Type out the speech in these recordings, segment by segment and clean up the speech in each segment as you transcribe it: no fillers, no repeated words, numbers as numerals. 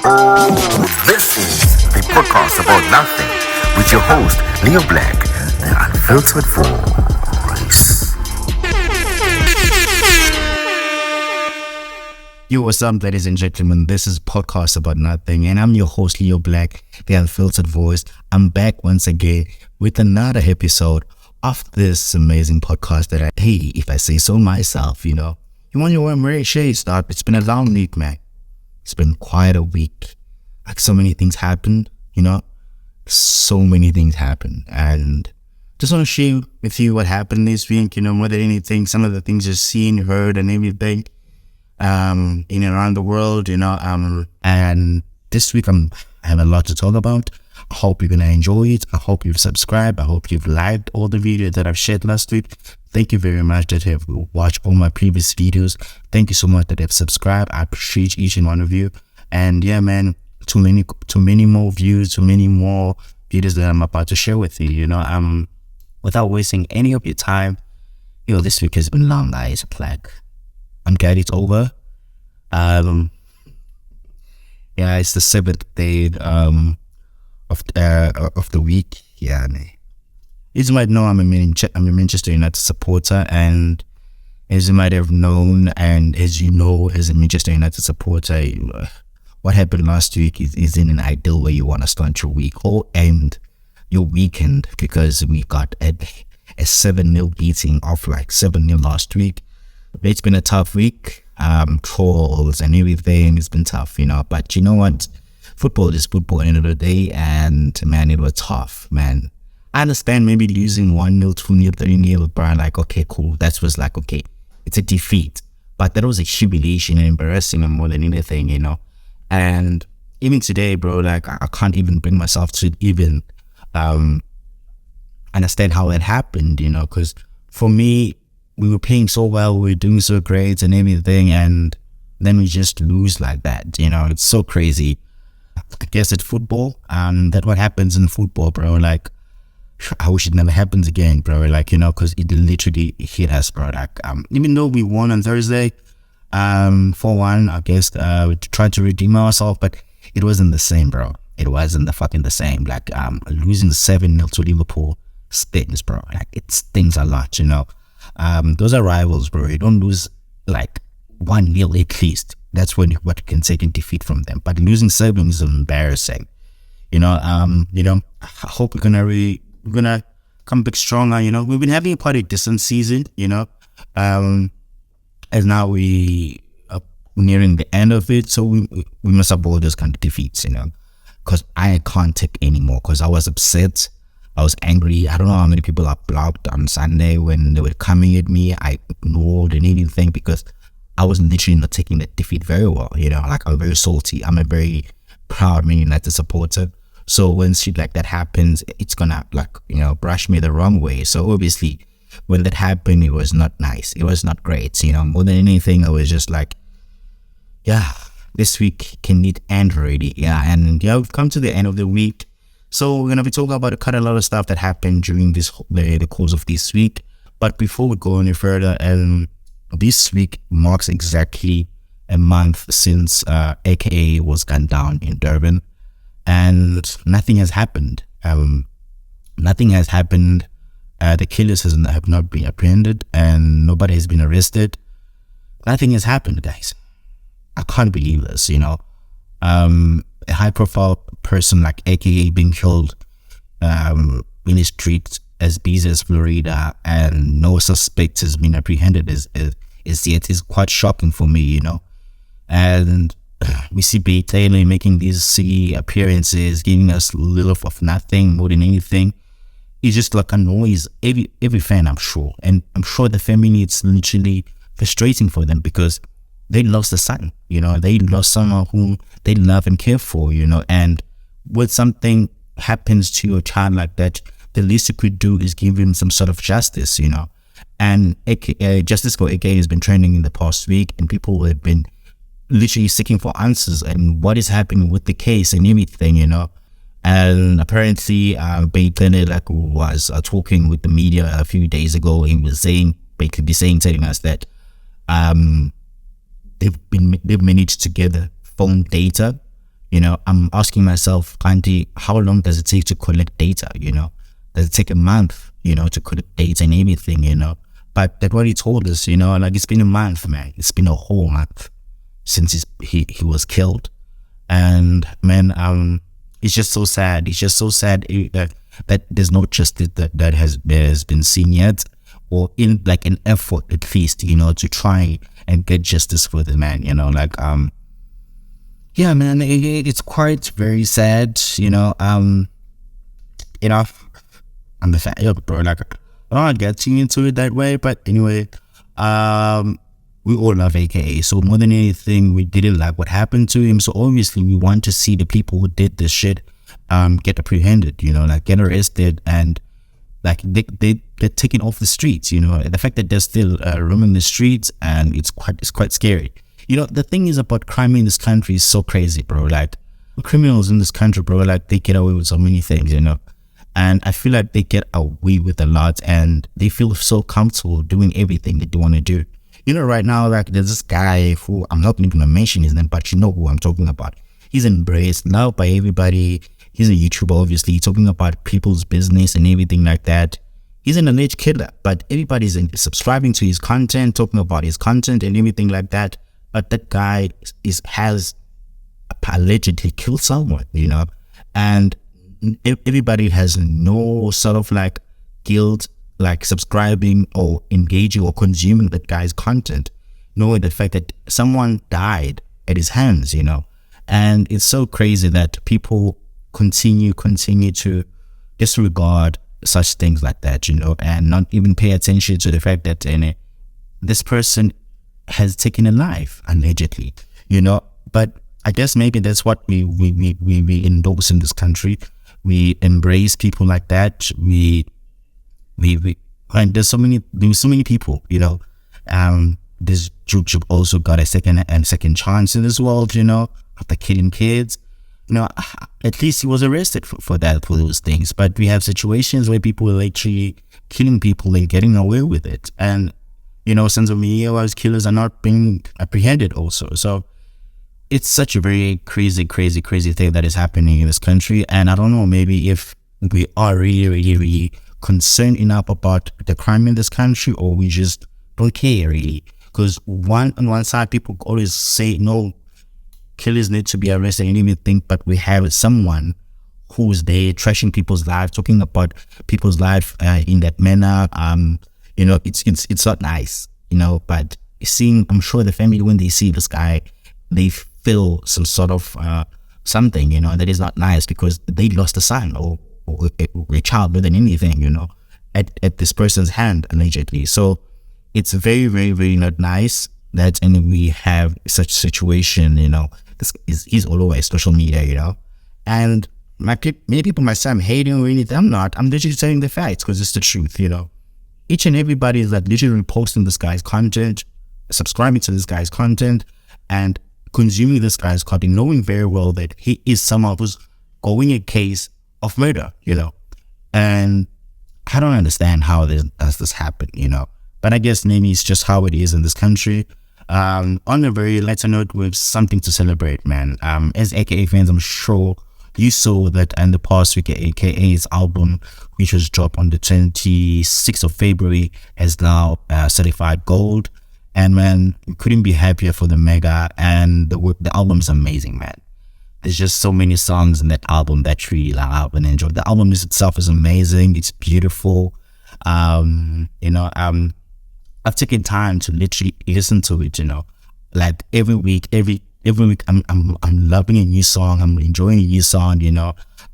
This is the podcast about nothing with your host, Leo Black, the unfiltered voice. Yo, what's up, ladies and gentlemen? This is Podcast About Nothing, and I'm your host, Leo Black, the unfiltered voice. I'm back once again with another episode of this amazing podcast that if I say so myself, you want your warm red shades start. It's been a long week, man. It's been quite a week. Like, so many things happened, so many things happened, and just want to share with you what happened this week, more than anything, some of the things you've seen, heard, and everything, in and around the world, and this week I have a lot to talk about. I hope you're gonna enjoy it. I hope you've subscribed. I hope you've liked all the videos that I've shared last week. Thank you very much that have watched all my previous videos. Thank you so much that have subscribed. I appreciate each and one of you. And yeah, man, too many more views, too many more videos that I'm about to share with you. Without wasting any of your time. This week has been long, guys. Like, I'm glad it's over. Yeah, it's the 7th day of the week. Yeah, as you might know, I'm a Manchester United supporter, and as you might have known, and as you know, as a Manchester United supporter, what happened last week is in an ideal way you want to start your week or end your weekend, because we got a 7-0 beating of 7-0 last week. It's been a tough week, trolls and everything. It's been tough, but you know what? Football is football at the end of the day, and man, it was tough, man. I understand maybe losing 1-0, 2-0, 3-0, but okay, cool. That was okay, it's a defeat. But that was a humiliation and embarrassing more than anything, And even today, bro, I can't even bring myself to even understand how it happened, because for me, we were playing so well, we were doing so great and everything, and then we just lose like that, It's so crazy. I guess it's football, and that's what happens in football, bro. I wish it never happens again, bro. Because it literally hit us, bro. Even though we won on Thursday, 4-1, I guess, we tried to redeem ourselves, but it wasn't the same, bro. It wasn't the same. Losing 7-0 to Liverpool stings, bro. It stings a lot, Those are rivals, bro. You don't lose 1-0 at least. That's what you can take in defeat from them. But losing 7 is embarrassing. I hope we're gonna come back stronger. We've been having quite a decent season. As now we are nearing the end of it, so we must avoid those kind of defeats. Because I can't take anymore. Because I was upset. I was angry. I don't know how many people I blocked on Sunday when they were coming at me. I ignored and anything because I was literally not taking the defeat very well, I'm very salty. I'm a very proud Man United supporter. So when shit like that happens, it's gonna brush me the wrong way. So obviously, when that happened, it was not nice. It was not great. More than anything, I was just this week can it end already? Yeah, and we've come to the end of the week. So we're gonna be talking about quite a lot of stuff that happened during the course of this week. But before we go any further, this week marks exactly a month since AKA was gunned down in Durban, and nothing has happened. Nothing has happened. The killers have not been apprehended, and nobody has been arrested. Nothing has happened, guys. I can't believe this. A high-profile person like AKA being killed in the streets as busy as Florida, and no suspect has been apprehended is yet is quite shocking for me, And we see B. Taylor making these silly appearances, giving us little of nothing more than anything. It's just annoys every fan, I'm sure. And I'm sure the family, it's literally frustrating for them because they lost a son, they lost someone whom they love and care for, and when something happens to a child like that, the least you could do is give him some sort of justice, And justice for AKA has been trending in the past week, and people have been literally seeking for answers and what is happening with the case and everything, And apparently, Bacon was talking with the media a few days ago, and was telling us that they've managed to gather phone data, I'm asking myself, Auntie, how long does it take to collect data? Does it take a month, to collect data and everything, But that's what he told us, like it's been a month, man. It's been a whole month since he was killed. And man, it's just so sad. It's just so sad that there's no justice that has been seen yet, or in like an effort at least, to try and get justice for the man, yeah, man, it's quite very sad, I'm the fan, bro, like, I don't get too into it that way, but anyway, we all love AKA, so more than anything, we didn't like what happened to him, so obviously we want to see the people who did this shit get apprehended, like get arrested, and like they're taken off the streets, the fact that they're still roaming the streets, and it's quite scary. The thing is about crime in this country is so crazy, bro. Like, criminals in this country, bro, like, they get away with so many things, And I feel like they get away with a lot, and they feel so comfortable doing everything that they want to do. Right now, like, there's this guy who, I'm not even going to mention his name, but you know who I'm talking about. He's embraced, loved by everybody. He's a YouTuber, obviously, talking about people's business and everything like that. He's an alleged killer, but everybody's subscribing to his content, talking about his content and everything like that. But that guy has allegedly killed someone, and everybody has no sort of like guilt, like subscribing or engaging or consuming that guy's content, knowing the fact that someone died at his hands, and it's so crazy that people continue to disregard such things like that, and not even pay attention to the fact that this person has taken a life allegedly, but I guess maybe that's what we endorse in this country. We embrace people like that. We and there's so many people, this Juju also got a second chance in this world, after killing kids. At least he was arrested for those things. But we have situations where people are actually killing people and getting away with it. And, sons of Yehovah's killers are not being apprehended also. So it's such a very crazy thing that is happening in this country. And I don't know, maybe if we are really concerned enough about the crime in this country, or we just don't care really. Because on one side, people always say, no, killers need to be arrested and everything, but we have someone who's there trashing people's lives, talking about people's life in that manner. It's not nice, but I'm sure the family, when they see this guy, they feel some sort of something, that is not nice, because they lost a son or a child more than anything, at this person's hand allegedly. So it's very, very, very not nice that we have such situation, he's all over social media, and many people might say I'm hating or anything. I'm not. I'm literally saying the facts, because it's the truth, Each and everybody is like literally posting this guy's content, subscribing to this guy's content, and consuming this guy's content, knowing very well that he is someone who's going a case of murder, And I don't understand how does this happen, But I guess maybe it's just how it is in this country. On a very lighter note, with something to celebrate, man. As AKA fans, I'm sure you saw that in the past week, AKA's album, which was dropped on the 26th of February, is now certified gold. And man, we couldn't be happier for the mega. And the album is amazing, man. There's just so many songs in that album that we love and enjoy. The album itself is amazing. It's beautiful. I've taken time to literally listen to it, like every week I'm loving a new song. I'm enjoying a new song,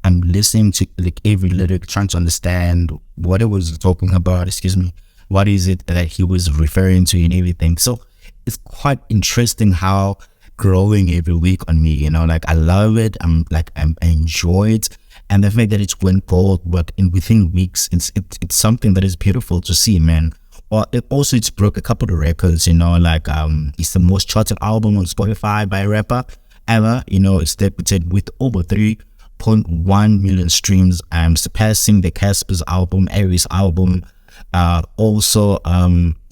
I'm listening to like every lyric, trying to understand what it was talking about, what is it that he was referring to and everything. So it's quite interesting how growing every week on me, like I love it. I enjoy it. And the fact that it went gold, but within weeks, it's something that is beautiful to see, man. Well, it's broke a couple of records, it's the most charted album on Spotify by a rapper ever. It's debuted with over 3.1 million streams, surpassing the Casper's album, Aries album. Also,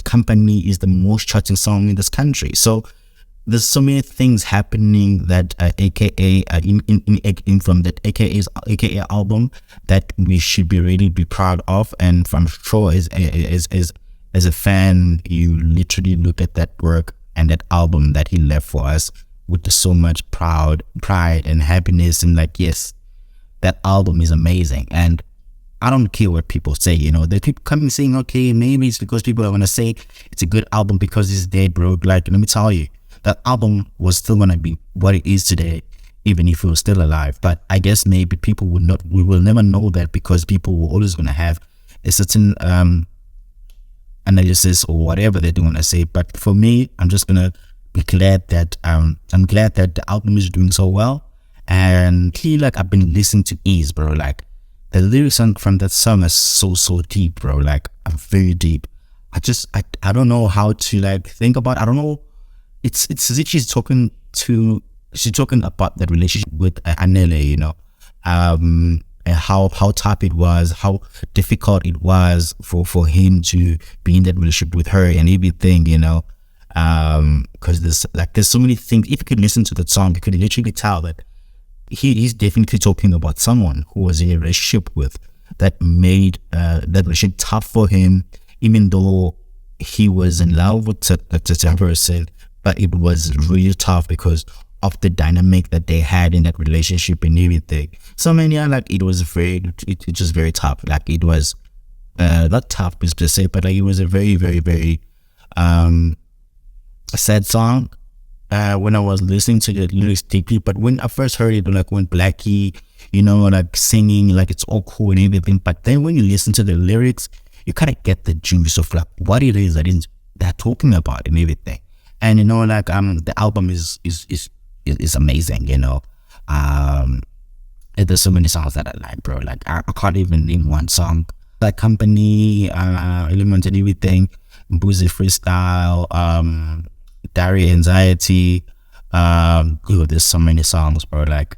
Company is the most charting song in this country. So there's so many things happening that AKA in from that AKA album that we should be really be proud of. And I'm sure as a fan, you literally look at that work and that album that he left for us with so much pride and happiness, and like, yes, that album is amazing. And I don't care what people say, they keep coming saying, okay, maybe it's because people are gonna say it's a good album because it's dead, bro. Like, let me tell you, that album was still gonna be what it is today, even if it was still alive. But I guess maybe we will never know that, because people were always gonna have a certain analysis or whatever they're gonna say. But for me, I'm just gonna be glad that I'm glad that the album is doing so well. And like, I've been listening to Ease, bro. Like, the lyrics from that song are so deep, bro. Like, I'm very deep. I don't know how to like think about. I don't know. It's as if she's talking about that relationship with Anele, and how tough it was, how difficult it was for him to be in that relationship with her and everything, because there's so many things. If you could listen to that song, you could literally tell that he's definitely talking about someone who was in a relationship with, that made that relationship tough for him, even though he was in love with that person. But it was really tough because of the dynamic that they had in that relationship and everything. So, man, yeah, like, it was just very tough. Like, it was not tough is to say, but like, it was a very, very, very sad song when I was listening to the lyrics deeply. But when I first heard it, like, when Blackie, like, singing, like, it's all cool and everything. But then when you listen to the lyrics, you kind of get the juice of like what it is that they're talking about and everything. And like, the album is amazing. There's so many songs that I like, bro. Like, I can't even name one song. Like Company, Element and everything, Boozy Freestyle, Diary Anxiety. There's so many songs, bro. Like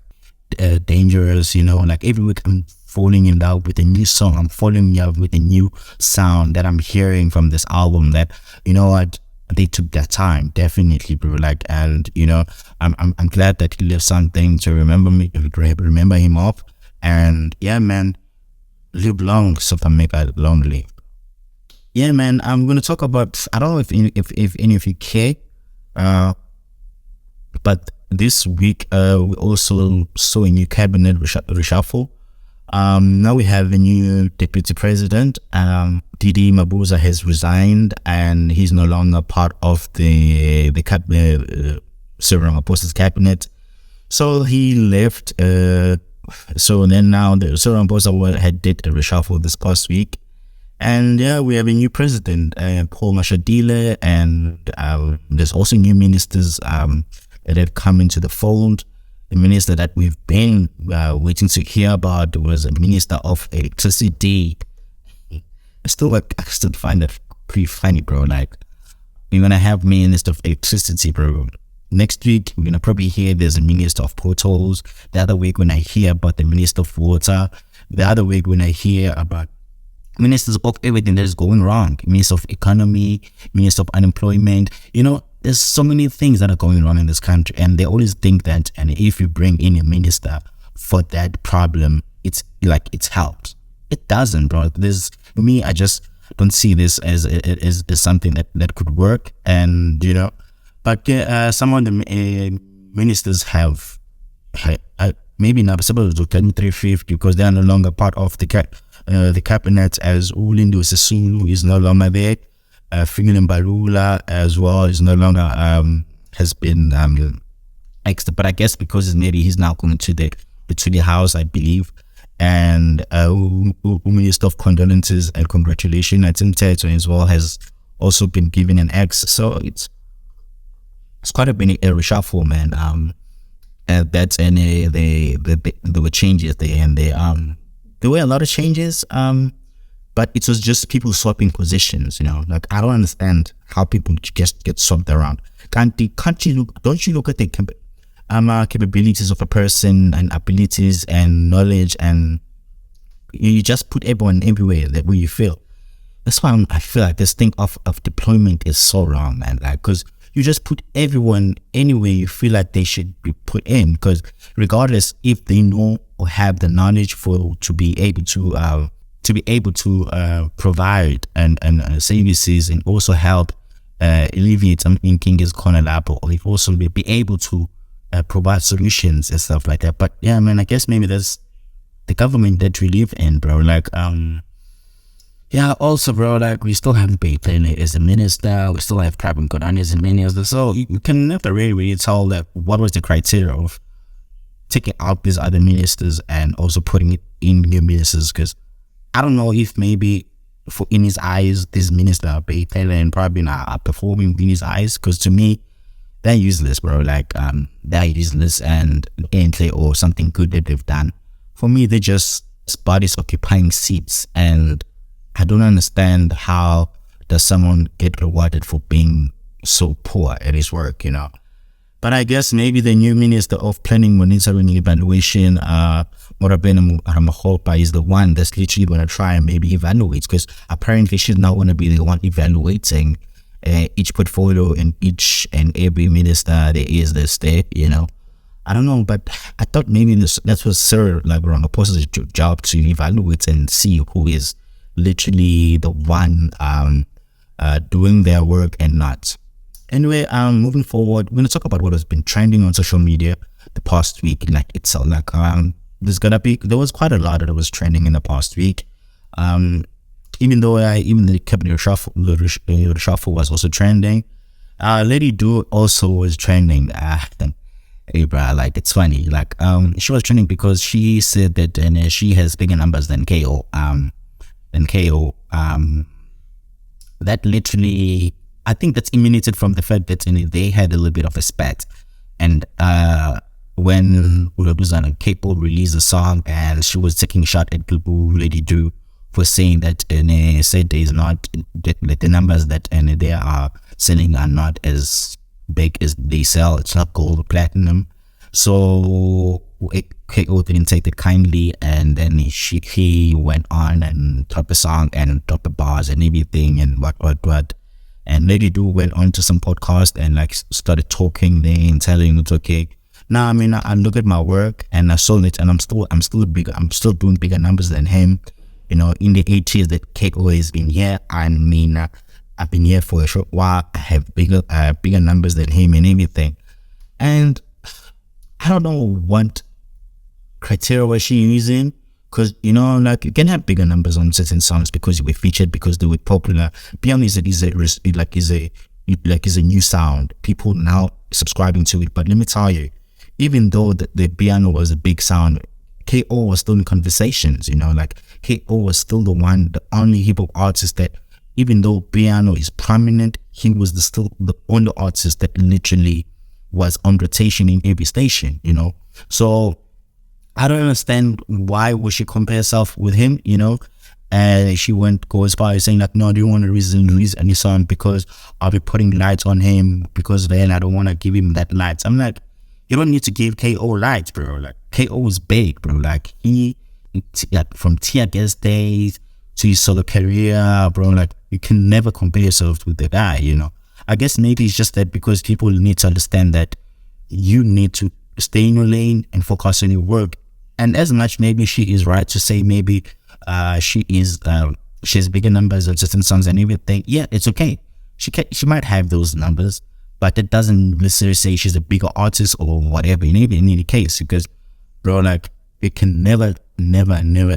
Dangerous. Like, every week I'm falling in love with a new song. I'm falling in love with a new sound that I'm hearing from this album. That what. They took their time, definitely, bro. Like, and I'm glad that he left something to remember him of. And yeah, man, live long, so make it long live. Yeah, man, I'm gonna talk about. I don't know if any of you care, but this week we also saw a new cabinet reshuffle. Now we have a new deputy president. Didi Mabuza has resigned, and he's no longer part of the cabinet, Cyril Ramaphosa's cabinet. So he left. So then now the Cyril Ramaphosa had did a reshuffle this past week, and yeah, we have a new president, Paul Mashadile, and there's also new ministers that have come into the fold. The minister that we've been waiting to hear about was a minister of electricity. I still find that pretty funny, bro. Like, we're gonna have minister of electricity, bro. Next week we're gonna probably hear there's a minister of potholes. The other week when I hear about the minister of water. The other week when I hear about ministers of everything that is going wrong. Minister of economy, minister of unemployment. There's so many things that are going on in this country, and they always think that, and if you bring in a minister for that problem, it's helped. It doesn't, bro. For me, I just don't see this as something that could work. And but some of the ministers have maybe not supposed to 350 because they are no longer part of the cabinet, as Ulindu Sisulu is no longer there. Fingilin Barula as well is no longer has been extra, but I guess because maybe he's now going to the house, I believe. And Minister of Condolences and Congratulations, Tim Teto as well has also been given an X. So it's quite a reshuffle, man. That's and there were changes there, and there were a lot of changes. But it was just people swapping positions, Like, I don't understand how people just get swapped around. Don't you look at the capabilities of a person and abilities and knowledge, and you just put everyone everywhere that where you feel. That's why I feel like this thing of deployment is so wrong, man. Like, because you just put everyone anywhere you feel like they should be put in, because regardless if they know or have the knowledge to be able to provide and services and also help alleviate something King is corner lab, or if also be able to provide solutions and stuff like that. But yeah, man, I guess maybe that's the government that we live in, bro. Like, yeah, also, bro, like, we still have Beytele as a minister, we still have Prabin Godani as a minister, so you can never really tell that what was the criteria of taking out these other ministers and also putting it in new ministers, because I don't know if maybe in his eyes, this minister, Beytele and Prabin are performing in his eyes, because to me, they're useless, bro. Like, they're useless and ain't or something good that they've done. For me, they're just bodies occupying seats, and I don't understand how does someone get rewarded for being so poor at his work, you know. But I guess maybe the new minister of planning, monitoring, and evaluation, Morabena Ramahopa, is the one that's literally going to try and maybe evaluate, because apparently she's not going to be the one evaluating each portfolio and each and every minister there is this there, you know. I don't know, but I thought maybe that was Sir like Ramaphosa's job to evaluate and see who is literally the one doing their work and not. Anyway, moving forward, we're gonna talk about what has been trending on social media the past week. Like, it's like there was quite a lot that was trending in the past week. Even though even the Cabinet Reshuffle was also trending. Lady Do also was trending. Hey, bro, like, it's funny. Like, she was trending because she said that she has bigger numbers than KO. That literally, I think that's emanated from the fact that they had a little bit of a spat. And when Ulabuzana Capo released a song and she was taking a shot at people, Lady Do, for saying that said is not that the numbers that they are selling are not as big as they sell. It's not gold or platinum. So KO didn't take it kindly, and then he went on and dropped a song and dropped the bars and everything and what. And Lady Do went on to some podcast and like started talking there and telling it's okay. Now, I mean, I look at my work and I sold it, and I'm still bigger. I'm still doing bigger numbers than him. You know, in the 8 years that KO has been here, I mean, I've been here for a short while. I have bigger numbers than him and everything. And I don't know what criteria was she using, because, you know, like, you can have bigger numbers on certain songs because they were featured, because they were popular. Beyond is a new sound. People now subscribing to it. But let me tell you, even though the piano was a big sound, KO was still in conversations, you know, like, KO was still the only hip hop artist that, even though piano is prominent, he was still the only artist that literally was on rotation in every station, you know. So I don't understand why would she compare herself with him, you know. And she go as far as saying like, no, I don't want to release any song because I'll be putting lights on him, because then I don't want to give him that lights. I'm like, you don't need to give KO lights, bro. Like, KO is big, bro. Like, from Tear Gas days to his solo career, bro, like, you can never compare yourself with the guy, you know. I guess maybe it's just that because people need to understand that you need to stay in your lane and focus on your work. And as much maybe she is right to say maybe she has bigger numbers on certain songs and everything. Yeah, it's okay. She might have those numbers, but it doesn't necessarily say she's a bigger artist or whatever in any case. Because, bro, like, you can never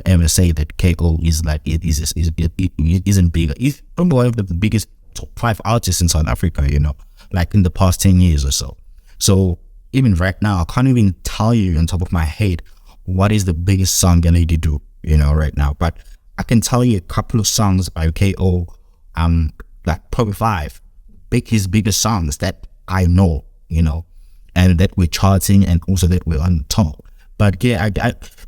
ever say that KO is like it isn't bigger. He's probably one of the biggest top 5 artists in South Africa, you know, like in the past 10 years or so. So even right now, I can't even tell you on top of my head what is the biggest song Lady Do, you know, right now. But I can tell you a couple of songs by KO, like probably 5, his biggest songs that I know, you know, and that we're charting and also that we're on top. But yeah,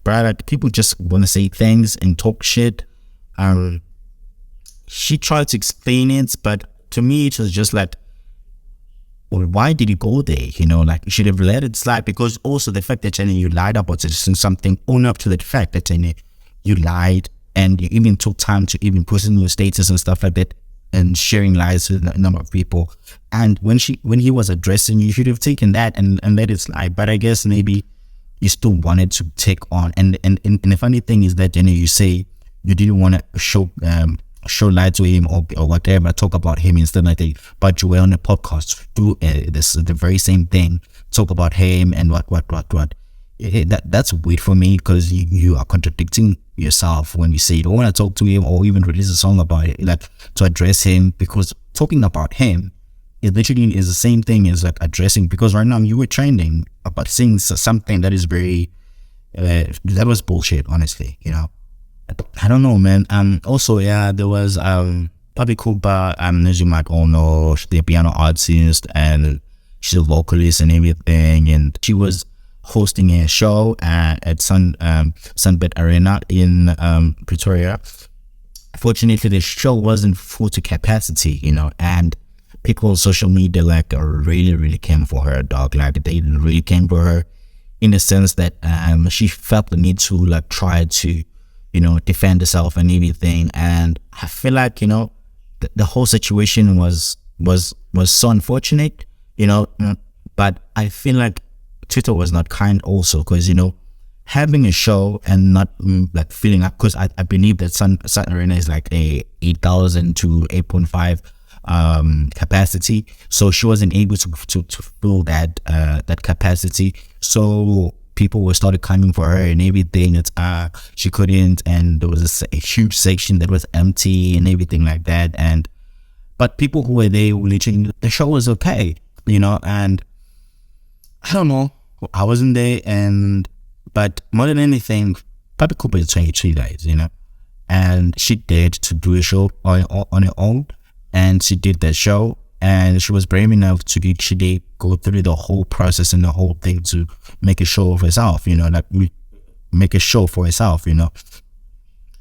like, people just want to say things and talk shit. She tried to explain it, but to me it was just like, well, why did you go there? You know, like, you should have let it slide. Because also the fact that you lied about something, own up to the fact that you lied, and you even took time to even put in your status and stuff like that, and sharing lies with a number of people. And when he was addressing you, should have taken that and let it slide. But I guess maybe you still wanted to take on. And the funny thing is that, you say you didn't want to show light to him or whatever, talk about him instead like that. But you were on a podcast do the very same thing, talk about him and what. That's weird for me, because you are contradicting yourself when you say you don't want to talk to him or even release a song about it, like to address him, because talking about him it literally is the same thing as like addressing, because right now you were trending about saying something that is very that was bullshit, honestly. I don't know, man. Also, there was Pabi Kuba, as you might all know, she's a piano artist and she's a vocalist and everything, and she was hosting a show at Sunbet Arena in Pretoria. Fortunately, the show wasn't full to capacity, and people on social media really came for her, dog. Like, they really came for her in the sense that she felt the need to try to defend herself and everything. And I feel like the whole situation was so unfortunate, but I feel like Twitter was not kind also, because having a show and not filling up, because I believe that Sun Arena is like a 8,000 to 8.5 capacity, so she wasn't able to fill that capacity. So people started coming for her and everything. That she couldn't, and there was a huge section that was empty and everything like that. But people who were there were literally, the show was okay, and I don't know, I wasn't there, but more than anything, Pabi Cooper is 23 days, and she dared to do a show on her own, and she did that show, and she was brave enough to go through the whole process and the whole thing to make a show of herself, make a show for herself,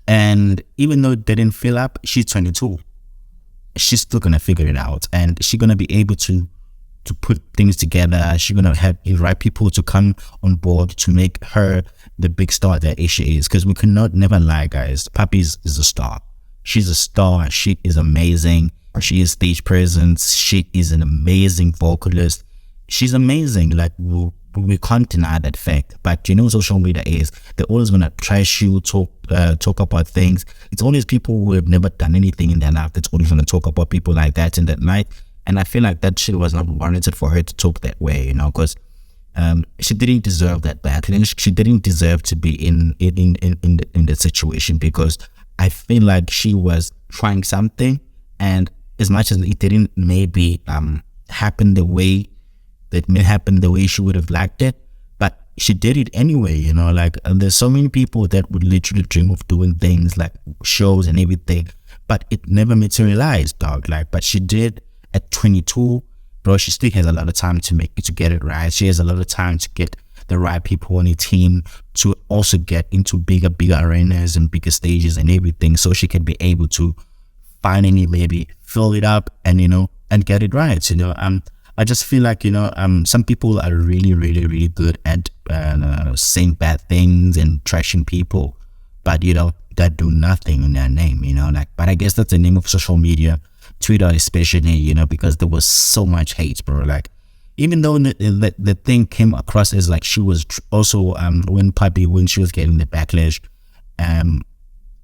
and even though it didn't fill up, she's 22, she's still gonna figure it out, and she's gonna be able to put things together. She's gonna have the right people to come on board to make her the big star that she is. Because we cannot never lie, guys. Pabi is a star. She's a star. She is amazing. She is stage presence. She is an amazing vocalist. She's amazing. Like, we can't deny that fact. But social media is, they're always gonna trash you, talk about things. It's always people who have never done anything in their life that's always gonna talk about people like that in that light. And I feel like that shit was not warranted for her to talk that way, because she didn't deserve that backlash. She didn't deserve to be in the situation, because I feel like she was trying something, and as much as it didn't maybe happen the way she would have liked it, but she did it anyway. There's so many people that would literally dream of doing things like shows and everything, but it never materialized, dog. But she did. At 22, bro, she still has a lot of time to get it right. She has a lot of time to get the right people on her team, to also get into bigger arenas and bigger stages and everything, so she can be able to finally maybe fill it up and and get it right. I just feel like some people are really good at saying bad things and trashing people, but that do nothing in their name. But I guess that's the name of social media. Twitter especially, because there was so much hate, bro. Even though the thing came across as she was also when she was getting the backlash,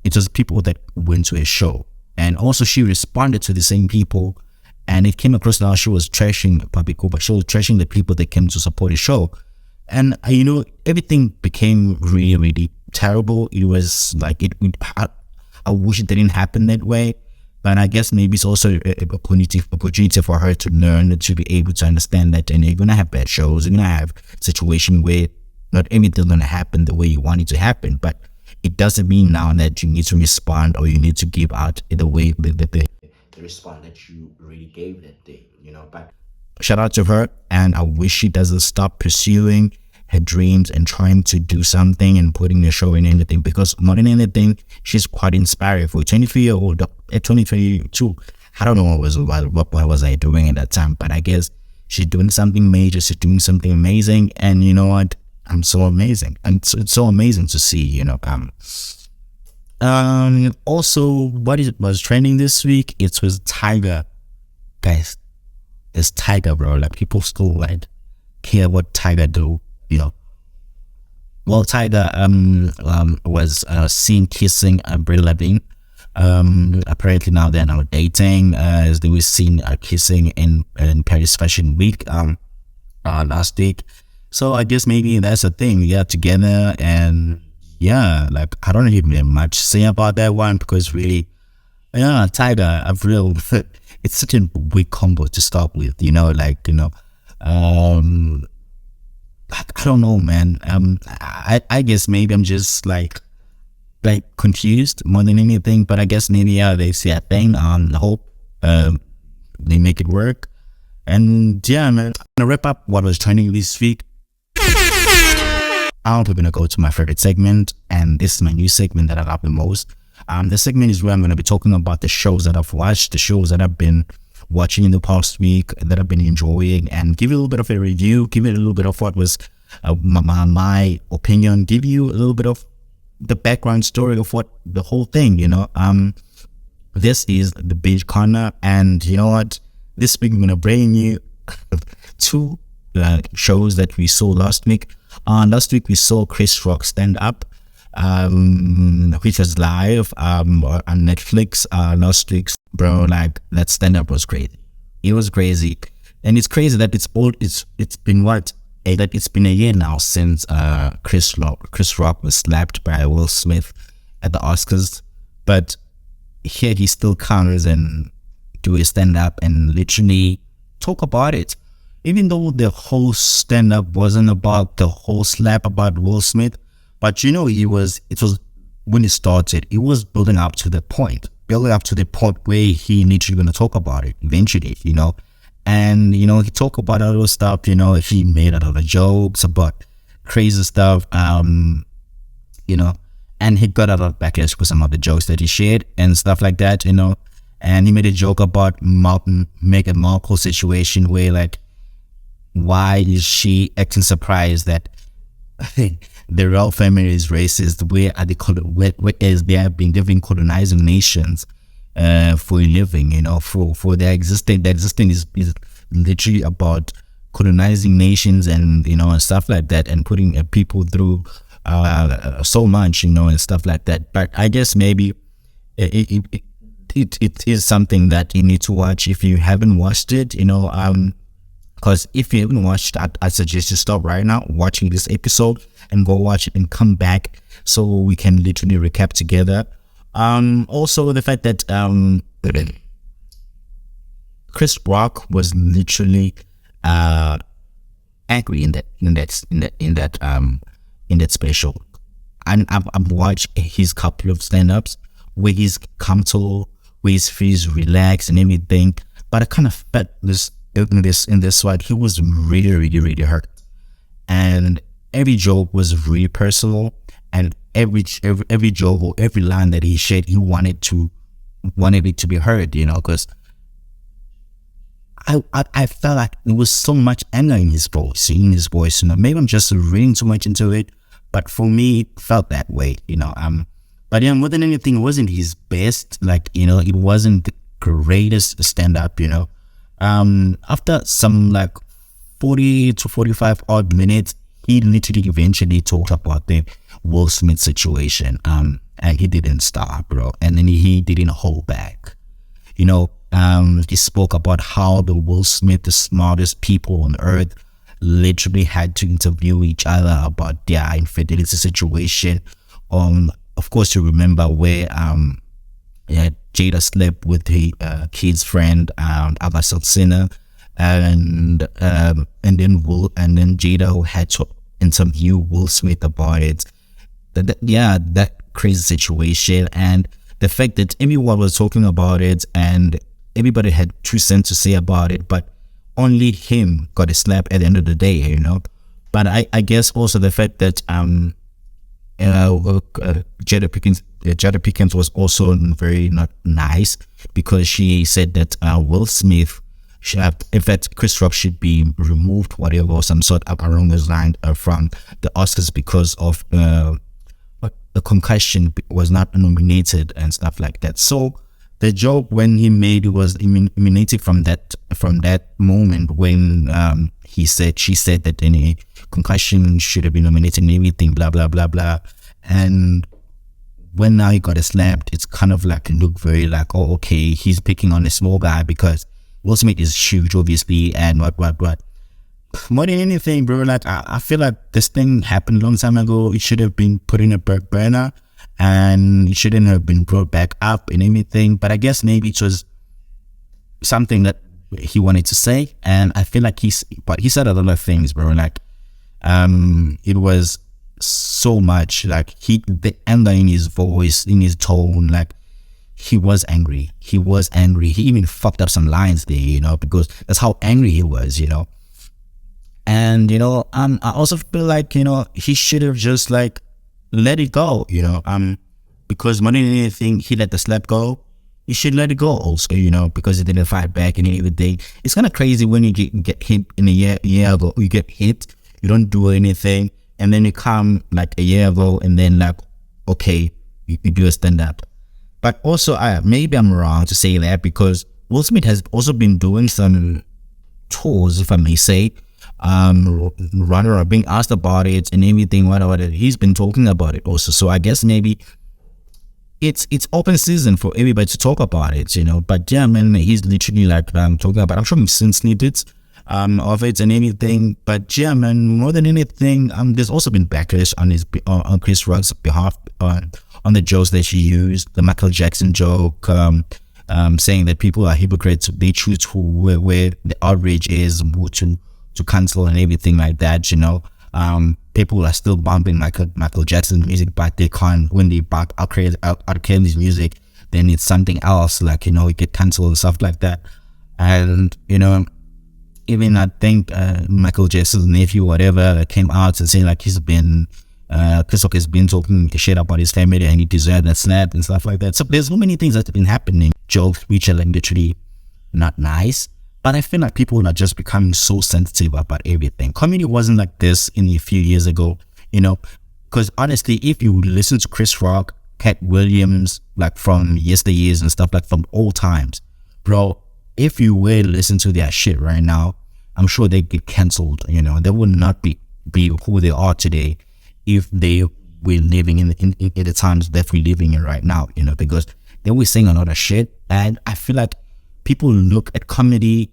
it was people that went to a show, and also she responded to the same people, and it came across now she was trashing Pabi Cooper. She was trashing the people that came to support the show, and everything became really terrible. It was I wish it didn't happen that way. But I guess maybe it's also an opportunity for her to learn, to be able to understand that, and you're going to have bad shows, you're going to have situations where not everything's going to happen the way you want it to happen, but it doesn't mean now that you need to respond or you need to give out the way the response that you really gave that day, but shout out to her, and I wish she doesn't stop pursuing her dreams and trying to do something and putting the show in anything, because more than anything, she's quite inspiring for a 23-year-old. At 2022, I don't know what was I doing at that time, but I guess she's doing something major, she's doing something amazing, and you know what? I'm so amazing, and it's so amazing to see. Also, what was trending this week? It was Tiger, guys. It's Tiger, bro. Like people still like care what Tiger do, you know. Well, Tiger was seen kissing Avril Lavigne. Apparently now they're now dating. As they were seen kissing in Paris Fashion Week last week. So I guess maybe that's a thing. Yeah, together, and yeah, like I don't even have much to say about that one because really, yeah, Tiger, Avril, it's such a weak combo to start with. You know, like I don't know, man. I guess maybe I'm just like confused more than anything. But I guess maybe they see a thing. I hope they make it work. And yeah, man. I'm gonna wrap up what was trending this week. We're gonna go to my favorite segment, and this is my new segment that I love the most. The segment is where I'm gonna be talking about the shows that I've watched, the shows that I've been watching in the past week that I've been enjoying, and give you a little bit of a review, give you a little bit of what was my opinion, give you a little bit of the background story of what the whole thing, you know. This is the Binge Corner, and you know what? This week I'm gonna bring you two shows that we saw last week. Last week we saw Chris Rock stand up, which was live on Netflix. Last week's bro, like that stand up was crazy. It was crazy, and it's crazy that it's been what that it's been a year now since Chris Rock was slapped by Will Smith at the Oscars, but here he still counters and do a stand up and literally talk about it. Even though the whole stand up wasn't about the whole slap about Will Smith, but you know, it was when it started, it was building up to the point where he literally gonna talk about it eventually, you know. And you know, he talked about other stuff, you know, he made a lot of jokes about crazy stuff, you know, and he got a lot of backlash for some of the jokes that he shared and stuff like that, you know. And he made a joke about Meghan Markle situation where like, why is she acting surprised that the royal family is racist? Where they have been living colonizing nations for a living, you know, for their existence. Their existence is literally about colonizing nations and, you know, and stuff like that, and putting people through so much, you know, and stuff like that. But I guess maybe it is something that you need to watch if you haven't watched it, you know. Because if you haven't watched, I suggest you stop right now watching this episode and go watch it and come back so we can literally recap together. Also the fact that Chris Rock was literally angry in that special, and I've watched his couple of stand-ups where he's comfortable, where he's relaxed and everything, but I kind of felt this in this one, he was really hurt, and every joke was really personal, and every joke or every line that he shared, he wanted it to be heard, you know, because I felt like there was so much anger in his voice, you know. Maybe I'm just reading too much into it, but for me, it felt that way, you know. But yeah, more than anything, it wasn't his best, like, you know, it wasn't the greatest stand-up, you know. After some like 40 to 45 odd minutes, he literally eventually talked about the Will Smith situation, and he didn't stop, bro, and then he didn't hold back, you know. He spoke about how the Will Smith, the smartest people on earth, literally had to interview each other about their infidelity situation. Of course, you remember where Jada slept with the kid's friend, Abbas Sinner, and then Jada had to interview Will Smith about it. That crazy situation, and the fact that everyone was talking about it, and everybody had 2 cents to say about it, but only him got a slap at the end of the day, you know. But I guess also the fact that Jada Pickens was also very not nice, because she said that Will Smith, in fact, Chris Rock should be removed, whatever, or some sort of around those lines from the Oscars because of a concussion was not nominated and stuff like that. So the joke when he made was emanated from that moment when she said that any concussion should have been nominated and everything, blah blah blah blah. And when now he got slapped, it's kind of like look very like, oh okay, he's picking on a small guy because Will Smith is huge obviously, and what. More than anything, bro, like I feel like this thing happened a long time ago. It should have been put in a back burner and it shouldn't have been brought back up and everything. But I guess maybe it was something that he wanted to say, and I feel like he said a lot of things, bro. Like it was so much like the anger in his voice, in his tone, like he was angry. He even fucked up some lines there, because that's how angry he was, And I also feel like he should have just like let it go, because more than anything, he let the slap go. He should let it go also, because he didn't fight back and everything. It's kind of crazy when you get hit in a year ago. You get hit, you don't do anything, and then you come like a year ago, and then like okay, you do a stand up. But also, maybe I'm wrong to say that because Will Smith has also been doing some tours, if I may say. Rather being asked about it and everything, whatever, he's been talking about it also. So I guess maybe it's open season for everybody to talk about it, But yeah, man, he's literally like talking about. I'm sure we've seen snippets of it and everything. But yeah, man, more than anything, there's also been backlash on Chris Rock's behalf on the jokes that she used, the Michael Jackson joke, saying that people are hypocrites. They choose where the outrage is, to cancel and everything like that, people are still bumping Michael Jackson's music, but they can't. When they bump R. Kelly's music, then it's something else, like it get cancelled and stuff like that. And even I think Michael Jackson's nephew, whatever, came out and saying like Chris Rock has been talking shit about his family and he deserved that slap and stuff like that. So there's so many things that have been happening, jokes which are like literally not nice. But I feel like people are just becoming so sensitive about everything. Comedy wasn't like this in a few years ago, because honestly, if you listen to Chris Rock, Cat Williams, like from yesteryears and stuff, like from old times, bro, if you were to listen to their shit right now, I'm sure they'd get cancelled, They would not be who they are today if they were living in the times that we're living in right now, because they were saying a lot of shit. And I feel like people look at comedy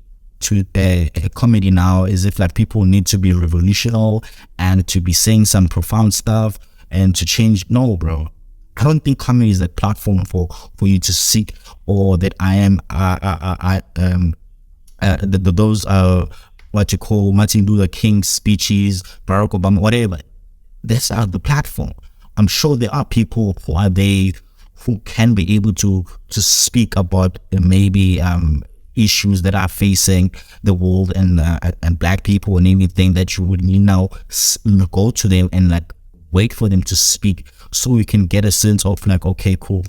comedy now as if like people need to be revolutionary and to be saying some profound stuff and to change. No, bro. I don't think comedy is a platform for you to seek, or that those what you call Martin Luther King speeches, Barack Obama, whatever. That's the platform. I'm sure there are people who can be able to speak about maybe issues that are facing the world and black people and everything, that you would go to them and like wait for them to speak, so we can get a sense of like, okay, cool,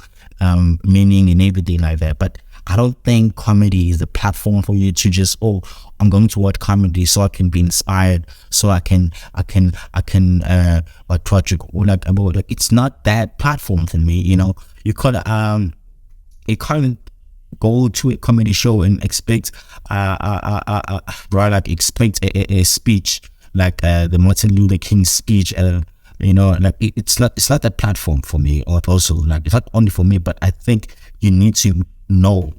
meaning and everything like that. But I don't think comedy is the platform for you to just, I'm going to watch comedy so I can be inspired, so I can it's not that platform for me, You can't go to a comedy show and expect a speech like the Martin Luther King speech, it's not that platform for me. Or also, like, it's not only for me, but I think you need to know,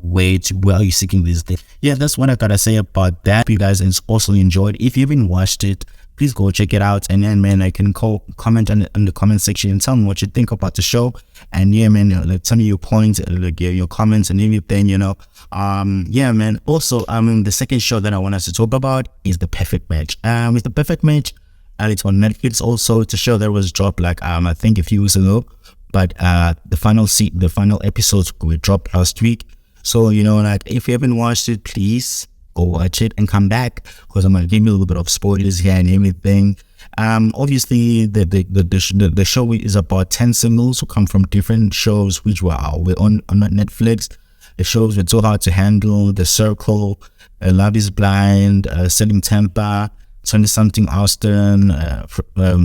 where are you seeking this thing. Yeah, that's what I gotta say about that. If you guys also enjoyed, if you haven't watched it, please go check it out. And then, man, I can comment in the comment section and tell me what you think about the show. And yeah, man, tell me your points, your comments and everything, yeah, man. Also, the second show that I want us to talk about is The Perfect Match. With The Perfect Match, it's on Netflix. Also, it's a show that was dropped like I think a few weeks ago, but the final episodes were dropped last week. So like, if you haven't watched it, please go watch it and come back, because I'm gonna give you a little bit of spoilers here and everything. Obviously, the show is about 10 singles who come from different shows which were on Netflix. The shows were So Hard to Handle, The Circle, Love is Blind, Selling Temper, 20-something Austin,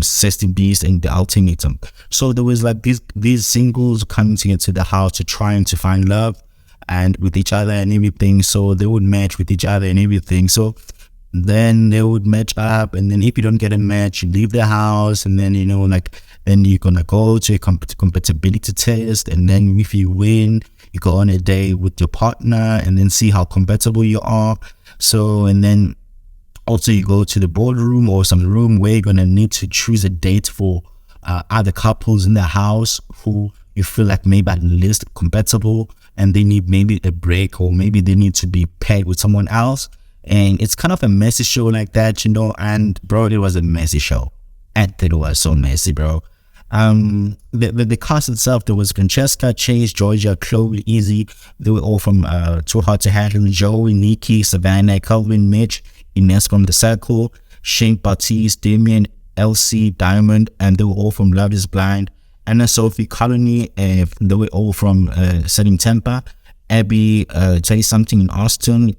60 Beast, and the Ultimatum. So there was like these singles coming to the house to trying to find love and with each other and everything. So they would match with each other and everything. So then they would match up, and then if you don't get a match, you leave the house, and then then you're gonna go to a compatibility test, and then if you win, you go on a date with your partner and then see how compatible you are. So, and then also you go to the boardroom or some room where you're gonna need to choose a date for other couples in the house who you feel like maybe at least compatible, and they need maybe a break, or maybe they need to be paired with someone else. And it's kind of a messy show like that, and bro, it was a messy show. And it was so messy, bro. The cast itself, there was Francesca, Chase, Georgia, Chloe, Easy. They were all from Too Hard to Handle. Joey, Nikki, Savannah, Calvin, Mitch, Ines from The Circle, Shane, Baptiste, Damien, Elsie, Diamond, and they were all from Love is Blind. Anna, Sophie, Colony, they were all from Setting Temper. Abby, Say Something in Austin,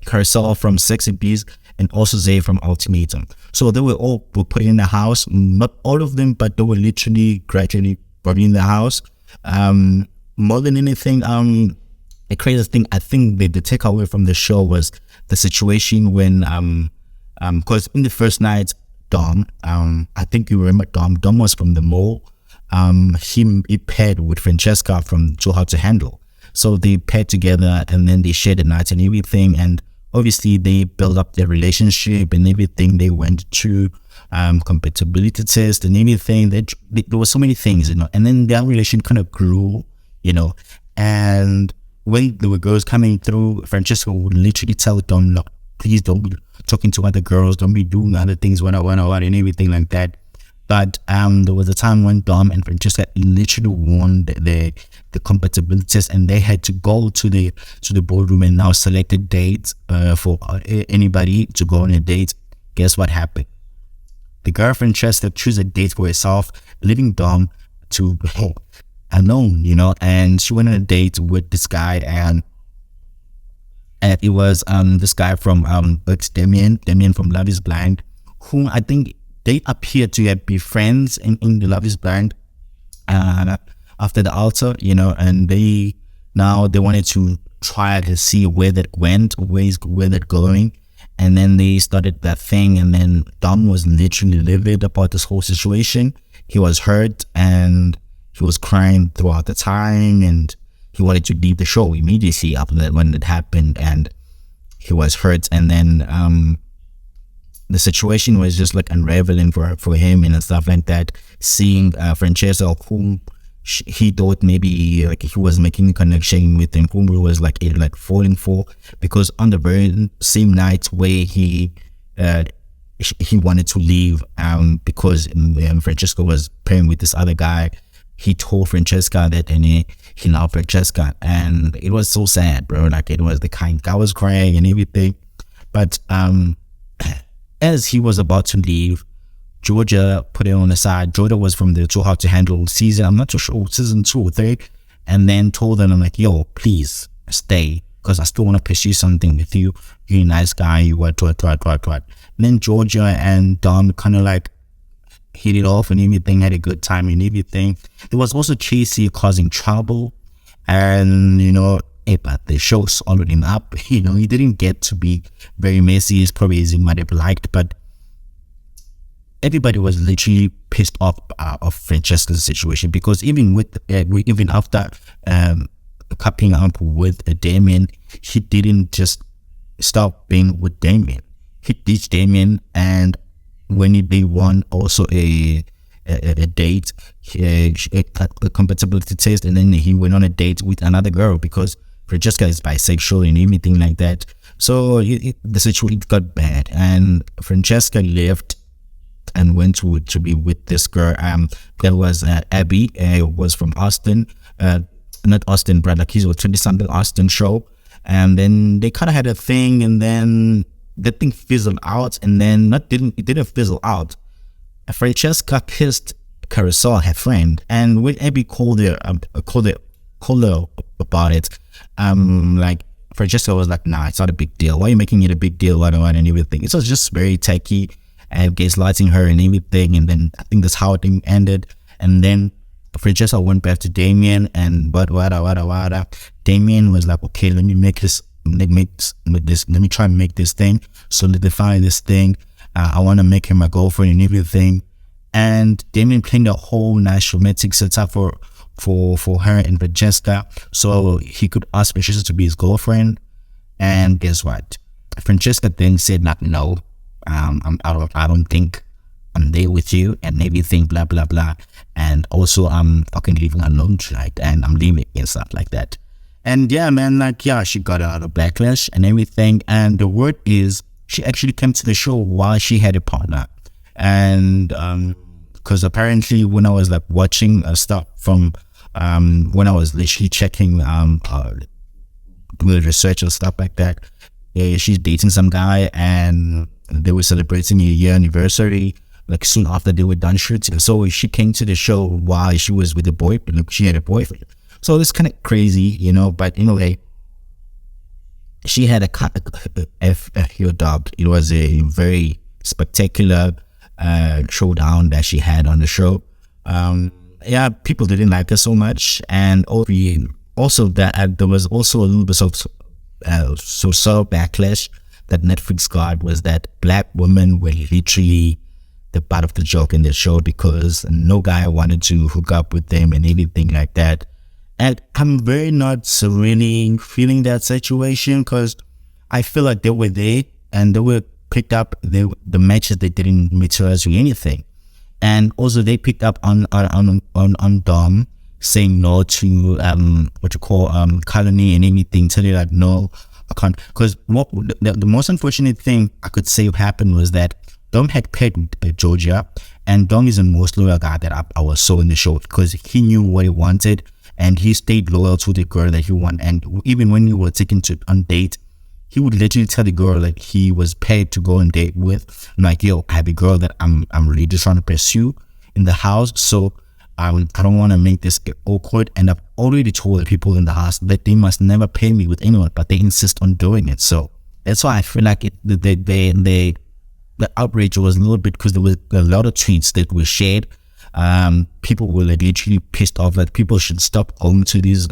Carousel from Sexy Bees, and also Zay from Ultimatum. So they were all put in the house, not all of them, but they were literally gradually brought in the house. More than anything, the craziest thing I think the takeaway from the show was the situation when because in the first night, Dom, I think you remember Dom was from the mall. He paired with Francesca from Too Hard to Handle. So they paired together, and then they shared the night and everything, and obviously they built up their relationship and everything. They went through compatibility test and everything. There were so many things, and then their relationship kind of grew, and when there were girls coming through, Francesca would literally tell Dom, "Look, please don't be talking to other girls, don't be doing other things, what and everything like that." But there was a time when Dom and Francesca literally won the compatibility test, and they had to go to the boardroom and now select a date for anybody to go on a date. Guess what happened? The girl Francesca chose a date for herself, leaving Dom to alone, and she went on a date with this guy, and it was this guy from Damien from Love is Blind, whom I think they appear to be friends in the Love is Blind after the altar, and they wanted to try to see where that went, where that going. And then they started that thing, and then Dom was literally livid about this whole situation. He was hurt and he was crying throughout the time, and he wanted to leave the show immediately after that when it happened, and he was hurt. And then the situation was just like unraveling for him and stuff like that. Seeing Francesca, whom he thought maybe like he was making a connection with, and whom he was like falling for, because on the very same night where he wanted to leave because Francesca was playing with this other guy, he told Francesca that he loved Francesca, and it was so sad, bro. Like, it was the kind, I was crying and everything. But as he was about to leave, Georgia put it on the side. Georgia was from the Too Hard to Handle season, I'm not too sure, season 2 or 3, and then told them, I'm like, yo, please stay, because I still want to pursue something with you. You're a nice guy, you what. And then Georgia and Dom kind of like hit it off and everything, had a good time and everything. There was also Casey causing trouble, and but the show swallowed him up. He didn't get to be very messy as probably as he might have liked, but everybody was literally pissed off of Francesca's situation, because even after cupping up with Damien, he didn't just stop being with Damien. He ditched Damien, and when they won also a date, a compatibility test, and then he went on a date with another girl, because Francesca is bisexual and everything like that. So the situation got bad, and Francesca left and went to be with this girl. There was Abby, was from Austin, not Austin, but like he's a 20-something Austin show. And then they kind of had a thing, and then the thing fizzled out, and then it didn't fizzle out. Francesca kissed Carousel, her friend, and when Abby called her about it, like Francesca was like, nah, it's not a big deal. Why are you making it a big deal? What and everything. It was just very tacky and gaslighting her and everything. And then I think that's how it ended. And then Francesca went back to Damien and wada. Damien was like, okay, let me try and make this thing, solidify this thing. I want to make him my girlfriend and everything. And Damien planned a whole nice romantic setup for her and Francesca, so he could ask Francesca to be his girlfriend. And guess what? Francesca then said, like, no, I don't think I'm there with you and everything, blah blah blah. And also I'm fucking leaving alone tonight, and I'm leaving and stuff like that. And yeah, man, like, yeah, she got out of backlash and everything. And the word is she actually came to the show while she had a partner. And because apparently when I was like watching stuff from when I was literally checking the research and stuff like that, she's dating some guy and they were celebrating a year anniversary like soon after they were done shooting. So she came to the show while she was with a boyfriend. Like, she had a boyfriend. So it's kind of crazy, you know, but anyway, she had a dub. It was a very spectacular showdown that she had on the show. Yeah, people didn't like her so much, and also that there was also a little bit of social backlash that Netflix got, was that black women were literally the butt of the joke in the show because no guy wanted to hook up with them and anything like that. And I'm very not really feeling that situation, because I feel like they were there and they were picked up the matches that didn't materialize or anything. And also they picked up on Dom saying no to Colony and anything, telling like, no, I can't. Because the most unfortunate thing I could say happened was that Dom had paid Georgia, and Dom is the most loyal guy that I was so in the show, because he knew what he wanted and he stayed loyal to the girl that he wanted. And even when we were taken on date, he would literally tell the girl like he was paid to go on date with. I'm like, yo, I have a girl that I'm really just trying to pursue in the house, so I don't want to make this get awkward. And I've already told the people in the house that they must never pay me with anyone, but they insist on doing it. So that's why I feel like the outrage was a little bit, because there was a lot of tweets that were shared. People were like literally pissed off that people should stop going to these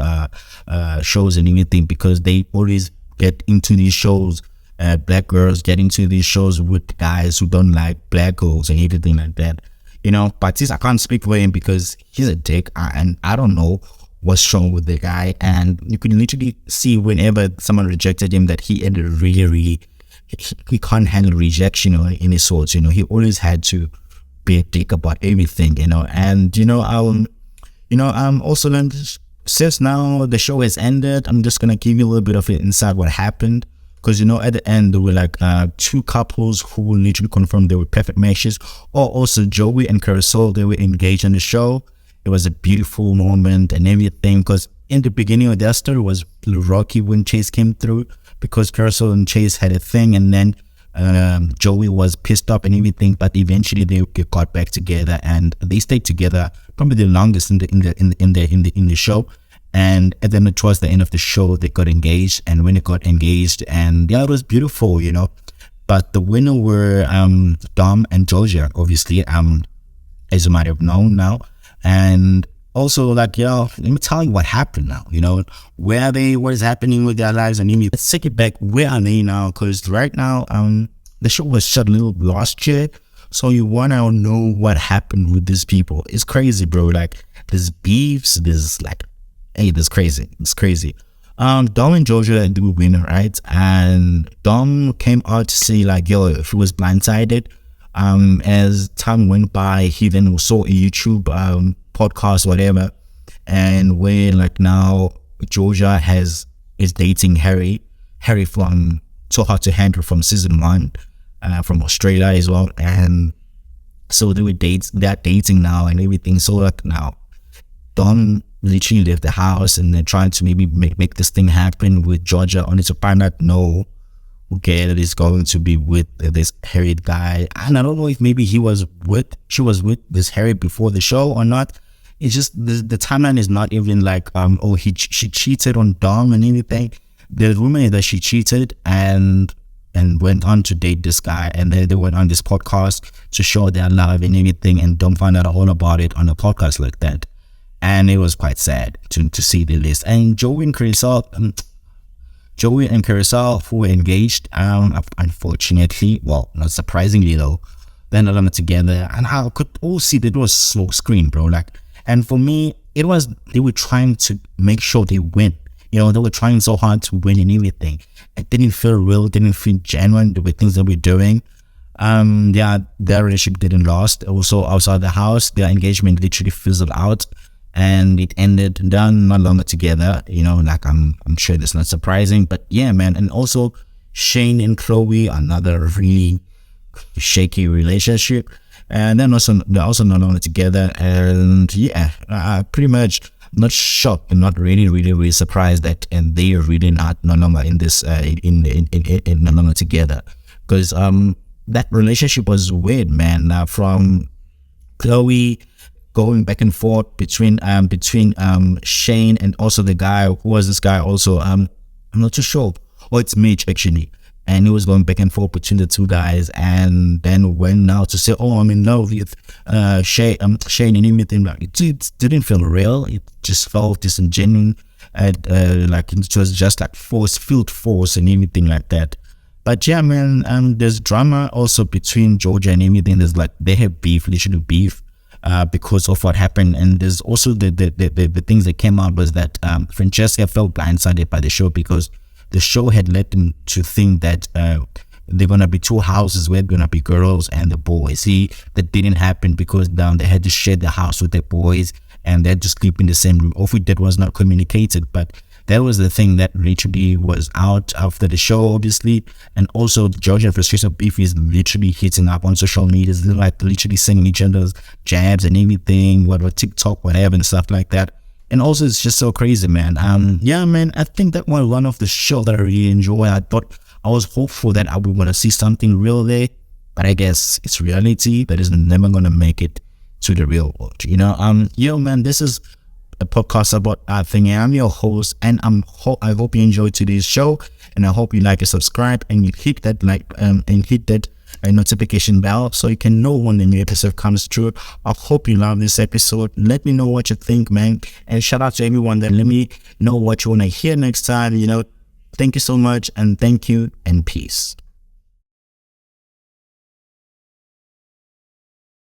shows and everything, because they always get into these shows, black girls get into these shows with guys who don't like black girls and everything like that, you know. But I can't speak for him because he's a dick, and I don't know what's wrong with the guy. And you could literally see whenever someone rejected him that he ended really he can't handle rejection or any sorts, you know. He always had to be a dick about everything, you know. And also learned, since now the show has ended, I'm just gonna give you a little bit of it inside what happened, because, you know, at the end there were like two couples who literally confirmed they were perfect matches. Or also Joey and Carousel, they were engaged on the show. It was a beautiful moment and everything, because in the beginning of their story was rocky when Chase came through, because Carousel and Chase had a thing, and then Joey was pissed off and everything, but eventually they got back together and they stayed together probably the longest in the show. And then towards the end of the show they got engaged, and when they got engaged, and yeah, it was beautiful, you know. But the winner were Dom and Georgia, obviously, as you might have known now. And also, like, yo, let me tell you what happened now, you know, where are they, what is happening with their lives. And let's take it back, where are they now? Because right now the show was shut a little last year, so you want to know what happened with these people. It's crazy, bro. Like, there's beefs, there's like, hey, it's crazy. Dom and Georgia do win, right? And Dom came out to say like, yo, if he was blindsided. As time went by, he then saw a YouTube podcast, whatever, and where like now Georgia is dating Harry from So Hard to Handle from season 1, from Australia as well. And so they're dating now and everything. So like now Dom literally left the house and they're trying to maybe make this thing happen with Georgia, only to find out no, okay, that is going to be with this Harry guy. And I don't know if maybe she was with this Harry before the show or not. It's just the timeline is not even like she cheated on Dom and anything. the rumor is that she cheated and went on to date this guy, and they went on this podcast to show their love and everything, and don't find out all about it on a podcast like that. And it was quite sad to see the list. And Joey and Carousel, who were engaged, unfortunately, well, not surprisingly though, they're no longer together. And I could all see that it was smoke screen, bro. Like, and for me, it was, they were trying to make sure they win. They were trying so hard to win and everything. It didn't feel real, didn't feel genuine with things that we're doing. Their relationship didn't last. Also, outside the house, their engagement literally fizzled out, and it ended. They're no longer together. Like I'm sure that's not surprising, but yeah, man. And also, Shane and Chloe, another really shaky relationship, and they're also no longer together. And yeah, pretty much. Not shocked and not really surprised that, and they are really no longer in this no longer together, because that relationship was weird, man. From Chloe going back and forth between Shane and also the guy who was this guy also, I'm not too sure. It's Mitch actually. And he was going back and forth between the two guys, and then went now to say, "Oh, I'm in love with Shane and everything." Like it didn't feel real. It just felt disingenuous, and like it was just like force and everything like that. But yeah, man, there's drama also between Georgia and everything. There's like they have beef, literally beef, because of what happened. And there's also the things that came out was that Francesca felt blindsided by the show, because the show had led them to think that they're going to be two houses where they're going to be girls and the boys. See, that didn't happen, because they had to share the house with the boys, and they had to sleep in the same room. Of which that was not communicated, but that was the thing that literally was out after the show, obviously. And also, Georgia and Frustration beef is literally hitting up on social media. They're like literally sending each other's jabs and everything, whatever, TikTok, whatever, and stuff like that. And also, it's just so crazy, man. Yeah, man, I think that was one of the show that I really enjoy. I was hopeful that I would want to see something real there, but I guess it's reality that is never going to make it to the real world, man, this is a podcast about our thing. I'm your host, and I hope you enjoyed today's show, and I hope you like and subscribe, and you hit that and hit that notification bell so you can know when the new episode comes through. I hope you love this episode. Let me know what you think, man, and shout out to everyone that let me know what you want to hear next time. Thank you so much, and thank you, and peace.